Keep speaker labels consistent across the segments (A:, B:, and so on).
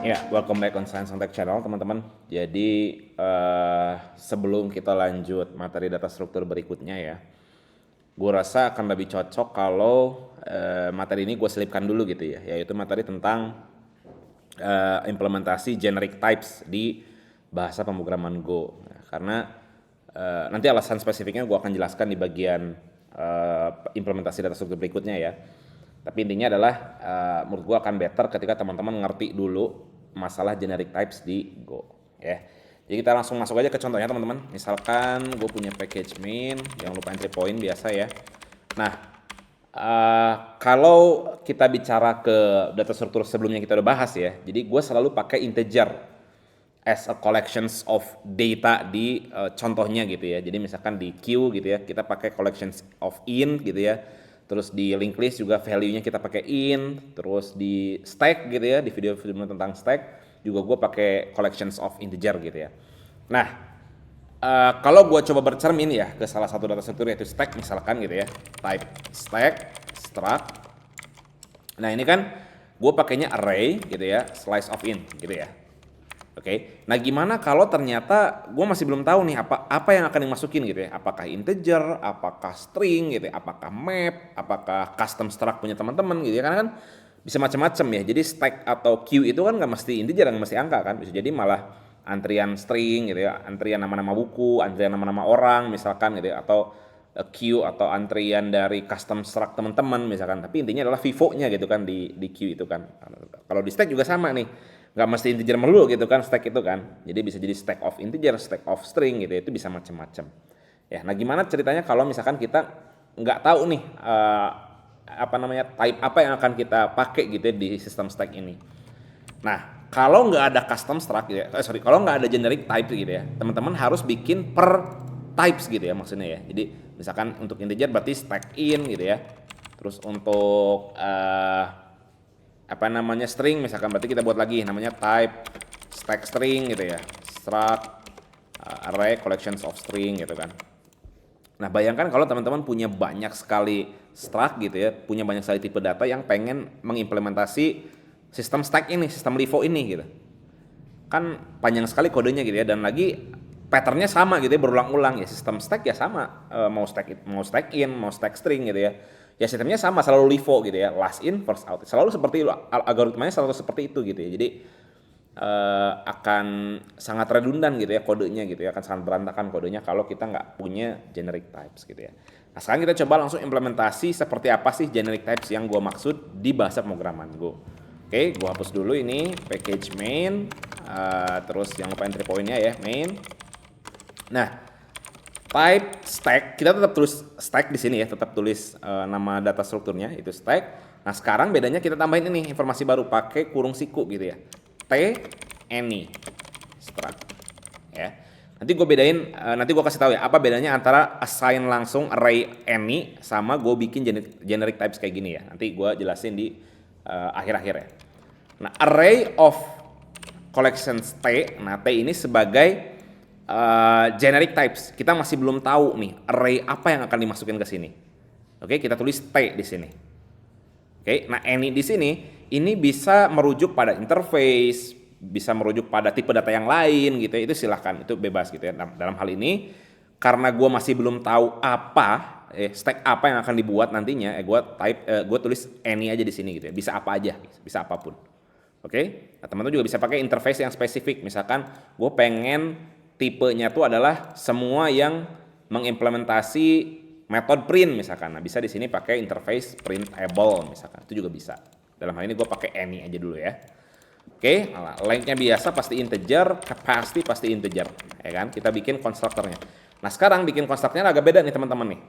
A: Ya, welcome back on Science on Tech Channel, teman-teman. Jadi, sebelum kita lanjut materi data struktur berikutnya ya, gue rasa akan lebih cocok kalau materi ini gue selipkan dulu gitu ya, yaitu materi tentang implementasi generic types di bahasa pemrograman Go. Nah, karena nanti alasan spesifiknya gue akan jelaskan di bagian implementasi data struktur berikutnya ya. Tapi intinya adalah menurut gue akan better ketika teman-teman ngerti dulu masalah generic types di Go ya. Jadi kita langsung masuk aja ke contohnya teman-teman. Misalkan gue punya package main, jangan lupa entry point biasa ya. Nah, kalau kita bicara ke data struktur sebelumnya kita udah bahas ya, jadi gue selalu pakai integer as a collections of data di contohnya gitu ya. Jadi misalkan di queue gitu ya, kita pakai collections of int gitu ya. Terus di linked list juga value-nya kita pakai int. Terus di stack gitu ya, di video-video tentang stack juga gue pakai collections of integer gitu ya. Nah, kalau gue coba bercermin ya ke salah satu data struktur yaitu stack misalkan gitu ya, type stack struct. Nah ini kan gue pakainya array gitu ya, slice of int gitu ya. Oke, nah gimana kalau ternyata gue masih belum tahu nih apa yang akan dimasukin gitu ya? Apakah integer, apakah string gitu ya, apakah map, apakah custom struct punya teman-teman gitu ya? Karena kan bisa macam-macam ya. Jadi stack atau queue itu kan nggak mesti integer, nggak mesti angka kan? Bisa jadi malah antrian string gitu ya, antrian nama-nama buku, antrian nama-nama orang misalkan gitu ya, atau queue atau antrian dari custom struct teman-teman misalkan. Tapi intinya adalah vivo-nya gitu kan di queue itu kan. Kalau di stack juga sama nih, nggak mesti integer melulu gitu kan stack itu kan. Jadi bisa jadi stack of integer, stack of string gitu, itu bisa macam-macam ya. Nah gimana ceritanya kalau misalkan kita nggak tahu nih type apa yang akan kita pakai gitu ya di sistem stack ini. Nah kalau nggak ada custom struct gitu ya, kalau nggak ada generic type gitu ya, teman-teman harus bikin per types gitu ya maksudnya ya. Jadi misalkan untuk integer berarti stack in gitu ya, terus untuk string misalkan berarti kita buat lagi namanya type stack string gitu ya, struct array collections of string gitu kan. Nah bayangkan kalau teman-teman punya banyak sekali struct gitu ya, punya banyak sekali tipe data yang pengen mengimplementasi sistem stack ini, sistem LIFO ini gitu, kan panjang sekali kodenya gitu ya, dan lagi patternnya sama gitu ya, berulang-ulang ya. Sistem stack ya sama, mau stack in, mau stack string gitu ya, ya sistemnya sama, selalu LIFO gitu ya, last in first out, selalu seperti itu, algoritmanya selalu seperti itu gitu ya. Jadi akan sangat redundan gitu ya kodenya gitu ya, akan sangat berantakan kodenya kalau kita nggak punya generic types gitu ya. Nah sekarang kita coba langsung implementasi seperti apa sih generic types yang gue maksud di bahasa pemrograman Go. Oke, gue hapus dulu ini package main, terus yang lupa entry point-nya ya, main. Nah, type stack, kita tetap tulis stack di sini ya, tetap tulis nama data strukturnya itu stack. Nah, sekarang bedanya kita tambahin ini informasi baru pakai kurung siku gitu ya. T any struct ya. Nanti gue bedain, nanti gue kasih tahu ya apa bedanya antara assign langsung array any sama gue bikin generic types kayak gini ya. Nanti gue jelasin di akhir-akhir ya. Nah, array of collections T, nah T ini sebagai generic types. Kita masih belum tahu nih array apa yang akan dimasukin ke sini. Oke, kita tulis T di sini. Oke, nah any di sini ini bisa merujuk pada interface, bisa merujuk pada tipe data yang lain gitu ya. Itu silahkan, itu bebas gitu ya. Nah, dalam hal ini karena gue masih belum tahu apa stack apa yang akan dibuat nantinya, gue tulis any aja di sini gitu ya. Bisa apa aja, bisa apapun. Oke, nah teman-teman juga bisa pakai interface yang spesifik. Misalkan gue pengen tipenya tuh adalah semua yang mengimplementasi metode print misalkan. Nah bisa di sini pakai interface printable misalkan, itu juga bisa. Dalam hal ini gue pakai any aja dulu ya. Oke, nah, lengthnya biasa pasti integer, capacity pasti integer, ya kan? Kita bikin konstruktornya. Nah sekarang bikin konstruktornya agak beda nih teman-teman nih.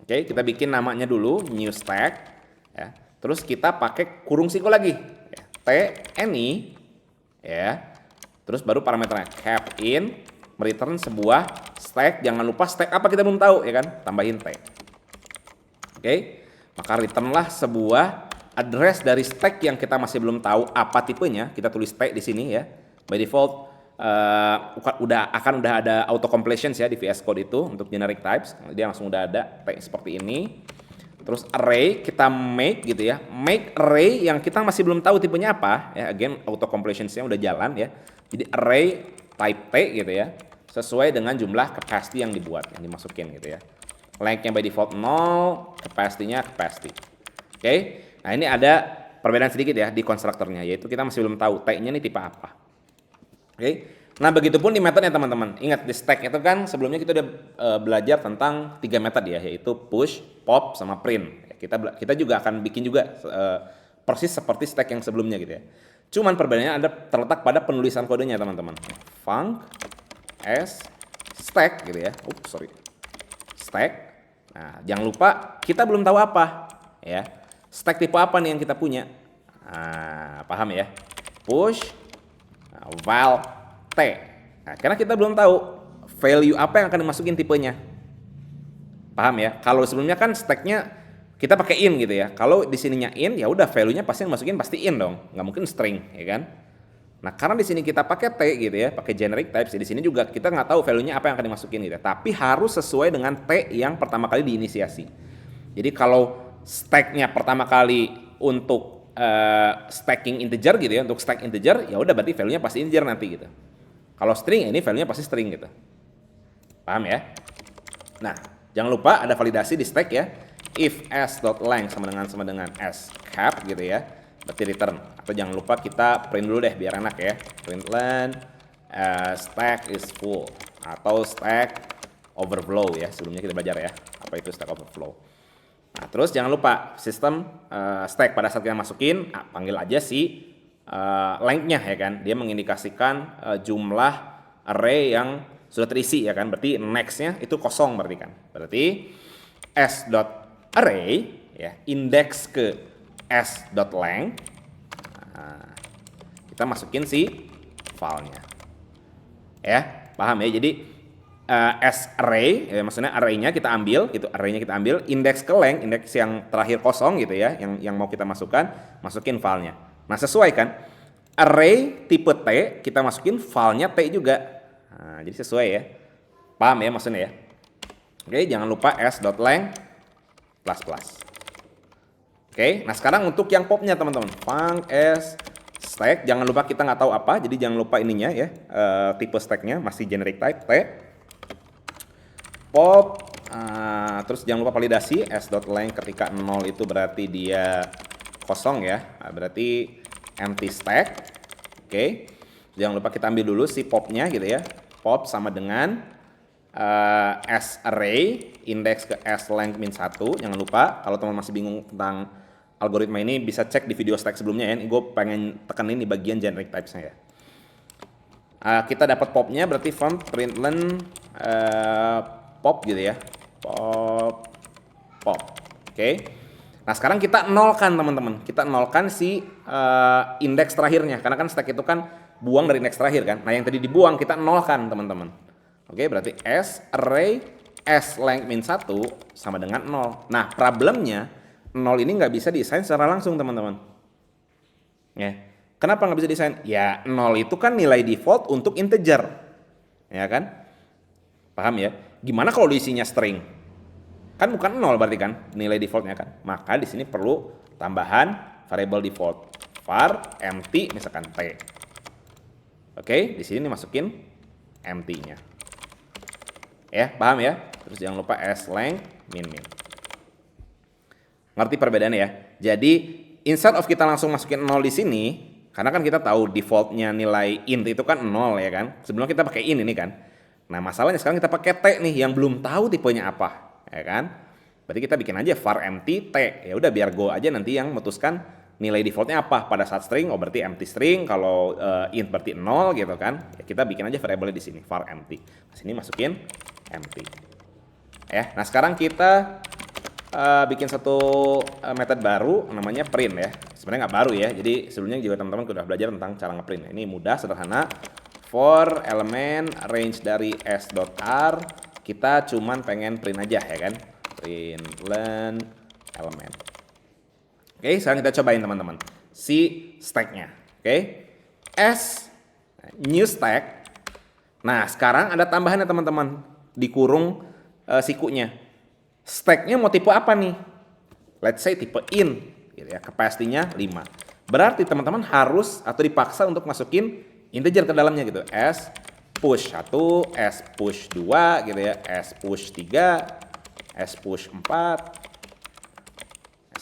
A: Oke, kita bikin namanya dulu new stack, ya. Terus kita pakai kurung siku lagi, ya. T any, ya. Terus baru parameternya cap in, mereturn sebuah stack. Jangan lupa stack apa kita belum tahu ya kan, tambahin T. Oke, maka returnlah sebuah address dari stack yang kita masih belum tahu apa tipenya. Kita tulis T di sini ya. By default udah ada auto completion ya di VS Code itu untuk generic types. Dia langsung udah ada T seperti ini. Terus array kita make gitu ya. Make array yang kita masih belum tahu tipenya apa ya. Again auto completionsnya udah jalan ya. Jadi array type T gitu ya. Sesuai dengan jumlah capacity yang dibuat, yang dimasukin gitu ya. Length-nya by default 0, capacity-nya capacity. Oke. Nah, ini ada perbedaan sedikit ya di konstruktornya, yaitu kita masih belum tahu T-nya ini tipe apa. Oke. Nah, begitupun di metode ya teman-teman. Ingat di stack itu kan sebelumnya kita udah belajar tentang 3 metode ya, yaitu push, pop, sama print. Kita juga akan bikin juga persis seperti stack yang sebelumnya gitu ya. Cuman perbedaannya ada terletak pada penulisan kodenya teman-teman. Func s stack gitu ya. Stack. Nah, jangan lupa kita belum tahu apa ya. Stack tipe apa nih yang kita punya? Nah, paham ya? Push, val, T. Nah, karena kita belum tahu value apa yang akan dimasukin tipenya. Paham ya? Kalau sebelumnya kan stacknya kita pakai in gitu ya. Kalau di sininya in, ya udah value-nya pasti yang masukin pasti in dong. Nggak mungkin string, ya kan? Nah, karena di sini kita pakai T gitu ya, pakai generic types. Di sini juga kita nggak tahu value-nya apa yang akan dimasukin gitu. Tapi harus sesuai dengan T yang pertama kali diinisiasi. Jadi kalau stack-nya pertama kali untuk stacking integer gitu ya, untuk stack integer, ya udah berarti value-nya pasti integer nanti gitu. Kalau string, ini value-nya pasti string gitu. Paham ya? Nah, jangan lupa ada validasi di stack ya. If s.length sama dengan s cap gitu ya, berarti return. Atau jangan lupa kita print dulu deh biar enak ya. Print len stack is full atau stack overflow ya. Sebelumnya kita belajar ya, apa itu stack overflow. Nah, terus jangan lupa sistem stack pada saat kita masukin, panggil aja si length-nya ya kan. Dia mengindikasikan jumlah array yang sudah terisi ya kan. Berarti next-nya itu kosong berarti kan. Berarti s.array ya, indeks ke s.length. Nah, kita masukin si filenya. Ya, paham ya? Jadi s array ya, maksudnya array-nya kita ambil gitu, array-nya kita ambil, indeks ke length, indeks yang terakhir kosong gitu ya, yang mau kita masukkan, masukin filenya. Nah, sesuai kan? Array tipe T kita masukin filenya T juga. Nah, jadi sesuai ya. Paham ya maksudnya ya? Oke, jangan lupa s.length plus. Oke, nah sekarang untuk yang popnya teman-teman, func s stack, jangan lupa kita nggak tahu apa, jadi jangan lupa ininya ya, tipe stacknya masih generic type T. Pop, terus jangan lupa validasi s.length ketika 0 itu berarti dia kosong ya, berarti empty stack. Oke, jangan lupa kita ambil dulu si popnya gitu ya, pop sama dengan s array indeks ke s length min 1. Jangan lupa kalau teman masih bingung tentang algoritma ini bisa cek di video stack sebelumnya ya. Ini gue pengen tekenin di bagian generic types-nya ya. Kita dapat popnya berarti from println pop gitu ya, pop. Oke. Nah sekarang kita nolkan teman-teman, kita nolkan si indeks terakhirnya karena kan stack itu kan buang dari indeks terakhir kan. Nah yang tadi dibuang kita nolkan teman-teman. Oke, berarti s array s length min 1 sama dengan 0. Nah problemnya 0 ini nggak bisa diassign secara langsung teman-teman. Ya. Kenapa nggak bisa diassign? Ya 0 itu kan nilai default untuk integer, ya kan? Paham ya? Gimana kalau diisinya string? Kan bukan 0 berarti kan nilai defaultnya kan? Maka di sini perlu tambahan variable default var empty misalkan t. Oke, di sini masukin empty-nya. Ya, paham ya? Terus jangan lupa s length min. Ngerti perbedaannya ya? Jadi instead of kita langsung masukin 0 di sini, karena kan kita tahu defaultnya nilai int itu kan 0 ya kan? Sebelumnya kita pakai int ini kan. Nah masalahnya sekarang kita pakai t nih yang belum tahu tipenya apa, ya kan? Berarti kita bikin aja var empty t. Ya udah biar go aja nanti yang memutuskan nilai defaultnya apa. Pada saat string, oh berarti empty string. Kalau int berarti 0 gitu kan? Ya kita bikin aja variable di sini var empty. Di sini masukin empty. Ya, nah sekarang kita bikin satu metode baru namanya print ya. Sebenarnya nggak baru ya. Jadi sebelumnya juga teman-teman sudah belajar tentang cara ngeprint. Ini mudah, sederhana. For element range dari s.r kita cuman pengen print aja ya kan. Print len element. Oke, sekarang kita cobain teman-teman. Si stacknya. Oke. S new stack. Nah, sekarang ada tambahannya teman-teman. Dikurung sikunya. Stacknya mau tipe apa nih? let's say tipe in gitu ya, capacity-nya 5. Berarti teman-teman harus atau dipaksa untuk masukin integer ke dalamnya gitu. S push 1, S push 2 gitu ya, S push 3, S push 4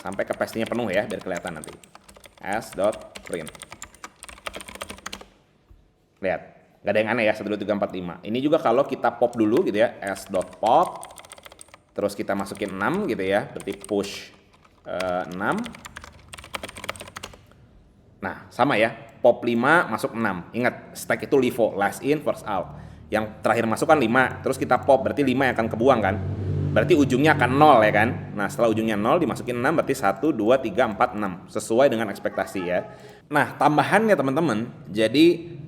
A: sampai capacity-nya penuh ya, biar kelihatan nanti. S.print. Lihat, nggak ada yang aneh ya, 1, 2, 3, 4, 5. Ini juga kalau kita pop dulu gitu ya, S.pop, terus kita masukin 6 gitu ya, berarti push 6. Nah, sama ya, pop 5 masuk 6. Ingat, stack itu LIFO, last in, first out. Yang terakhir masuk kan 5, terus kita pop, berarti 5 yang akan kebuang kan. Berarti ujungnya akan 0 ya kan. Nah, setelah ujungnya 0 dimasukin 6, berarti 1, 2, 3, 4, 6. Sesuai dengan ekspektasi ya. Nah, tambahannya teman-teman, jadi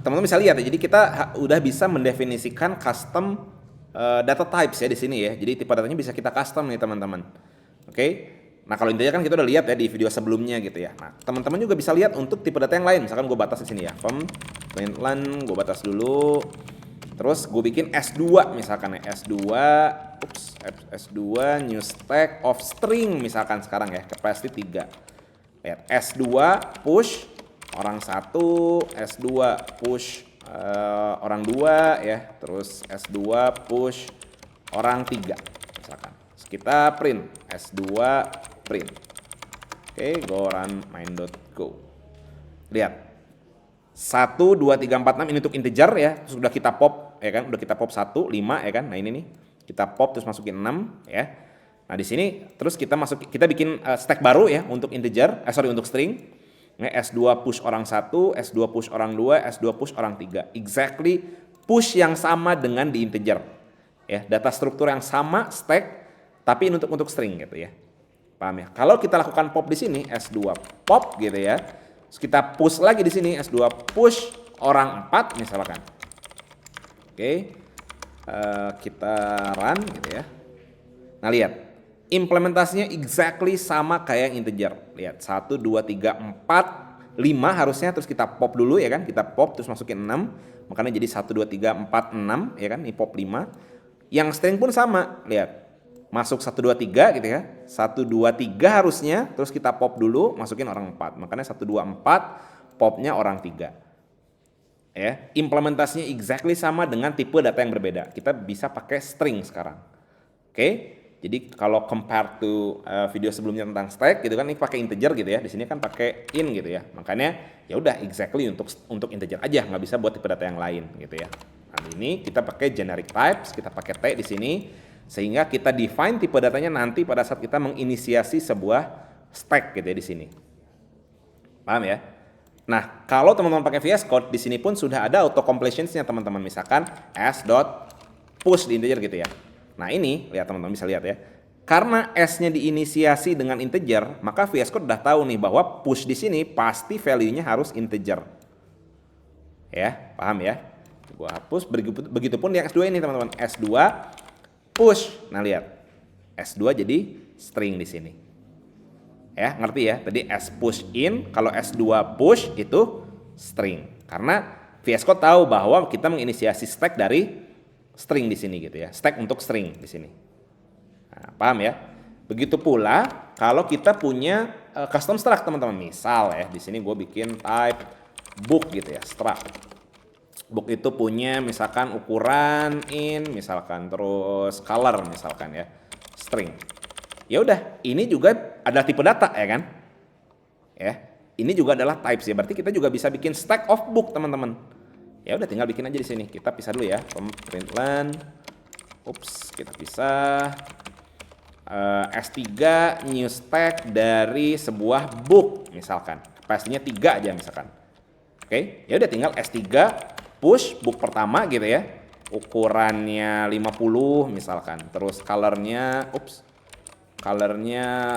A: teman-teman bisa lihat ya, jadi kita udah bisa mendefinisikan custom data types ya di sini ya. Jadi tipe datanya bisa kita custom nih teman-teman. Oke. Nah, kalau intinya kan kita udah lihat ya di video sebelumnya gitu ya. Nah, teman-teman juga bisa lihat untuk tipe data yang lain. Misalkan gue batas di sini ya. Println, gue batas dulu. Terus gue bikin S2 misalkan ya, S2 new stack of string misalkan sekarang ya, capacity 3. Lihat, S2 push orang 1, S2 push orang 2 ya, terus S2 push orang 3 misalkan. Terus kita print S2 print. Oke, go run main.go. Lihat. 1, 2, 3, 4, 6 ini untuk integer ya. Sudah kita pop ya kan, udah kita pop 1, 5 ya kan. Nah, ini nih. Kita pop terus masukin 6 ya. Nah, di sini terus kita bikin stack baru ya untuk integer, untuk string. S2 push orang 1, S2 push orang 2, S2 push orang 3. Exactly push yang sama dengan di integer. Ya, data struktur yang sama, stack, tapi ini untuk string gitu ya. Paham ya? Kalau kita lakukan pop di sini, S2 pop gitu ya. Terus kita push lagi di sini, S2 push orang 4 misalkan. Oke. Kita run gitu ya. Nah, lihat. Implementasinya exactly sama kayak yang integer. Lihat, 1, 2, 3, 4, 5 harusnya, terus kita pop dulu ya kan. Kita pop terus masukin 6. Makanya jadi 1, 2, 3, 4, 6 ya kan. Ini pop 5. Yang string pun sama. Lihat. Masuk 1, 2, 3 gitu ya. 1, 2, 3 harusnya, terus kita pop dulu, masukin orang 4. Makanya 1, 2, 4, popnya orang 3. Ya, implementasinya exactly sama dengan tipe data yang berbeda. Kita bisa pakai string sekarang. Oke. Jadi kalau compare to video sebelumnya tentang stack gitu kan, ini pakai integer gitu ya. Di sini kan pakai in gitu ya. Makanya ya udah exactly untuk integer aja, nggak bisa buat tipe data yang lain gitu ya. Nah, ini kita pakai generic types, kita pakai T di sini. Sehingga kita define tipe datanya nanti pada saat kita menginisiasi sebuah stack gitu ya di sini. Paham ya? Nah, kalau teman-teman pakai VS Code, di sini pun sudah ada auto completions-nya teman-teman. Misalkan s.push di integer gitu ya. Nah, ini lihat teman-teman bisa lihat ya. Karena S-nya diinisiasi dengan integer, maka VS Code udah tahu nih bahwa push di sini pasti value-nya harus integer. Ya, paham ya? Gua hapus, begitupun yang S2 ini teman-teman. S2 push. Nah, lihat. S2 jadi string di sini. Ya, ngerti ya? Tadi S push in, kalau S2 push itu string. Karena VS Code tahu bahwa kita menginisiasi stack dari string di sini gitu ya. Stack untuk string di sini. Nah, paham ya? Begitu pula kalau kita punya custom struct teman-teman. Misal ya, di sini gue bikin type book gitu ya, struct. Book itu punya misalkan ukuran in, misalkan terus color misalkan ya, string. Ya udah, ini juga adalah tipe data ya kan? Ya, ini juga adalah types ya. Berarti kita juga bisa bikin stack of book teman-teman. Ya udah, tinggal bikin aja di sini. Kita pisah dulu ya, println. Kita pisah S3 new stack dari sebuah book misalkan. Pastinya 3 aja misalkan. Oke, ya udah tinggal S3 push book pertama gitu ya, ukurannya 50 misalkan, terus colornya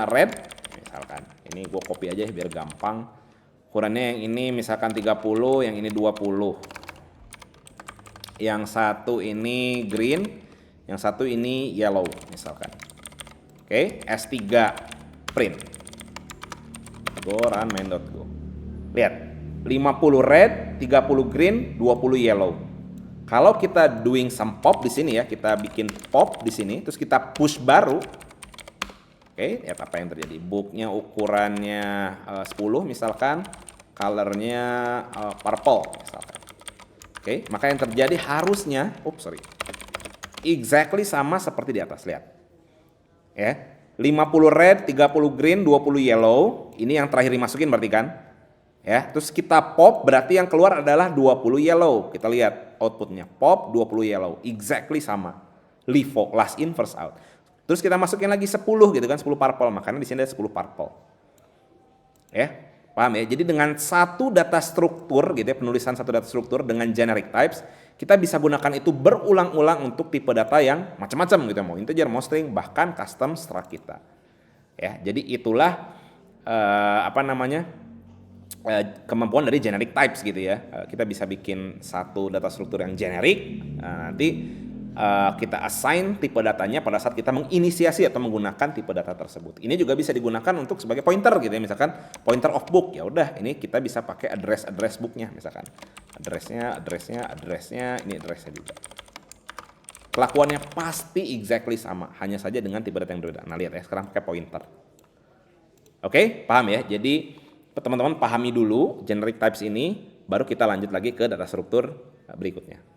A: red misalkan. Ini gue copy aja biar gampang. Ukurannya yang ini misalkan 30, yang ini 20, yang satu ini green, yang satu ini yellow misalkan. Oke, S3 print, go run main.go. Lihat, 50 red, 30 green, 20 yellow. Kalau kita doing some pop di sini ya, kita bikin pop di sini, terus kita push baru. Oke, lihat apa yang terjadi. Booknya ukurannya 10 misalkan, colornya purple misalkan. Oke, maka yang terjadi harusnya, exactly sama seperti di atas, lihat. Ya, 50 red, 30 green, 20 yellow. Ini yang terakhir dimasukin berarti kan? Ya, terus kita pop berarti yang keluar adalah 20 yellow. Kita lihat outputnya, pop 20 yellow, exactly sama. LIFO, last in first out. Terus kita masukin lagi 10 gitu kan, 10 purple, makanya di sini ada 10 purple. Ya, paham ya? Jadi dengan satu data struktur gitu ya, penulisan satu data struktur dengan generic types, kita bisa gunakan itu berulang-ulang untuk tipe data yang macam-macam gitu, mau integer, mau string, bahkan custom struct kita. Ya, jadi itulah kemampuan dari generic types gitu ya. Kita bisa bikin satu data struktur yang generic, nanti kita assign tipe datanya pada saat kita menginisiasi atau menggunakan tipe data tersebut. Ini juga bisa digunakan untuk sebagai pointer gitu ya, misalkan pointer of book, ya udah ini kita bisa pakai address booknya misalkan, addressnya, ini addressnya juga. Kelakuannya pasti exactly sama, hanya saja dengan tipe data yang berbeda. Nah lihat ya, sekarang pakai pointer. Oke, paham ya? Jadi teman-teman pahami dulu generic types ini, baru kita lanjut lagi ke data struktur berikutnya.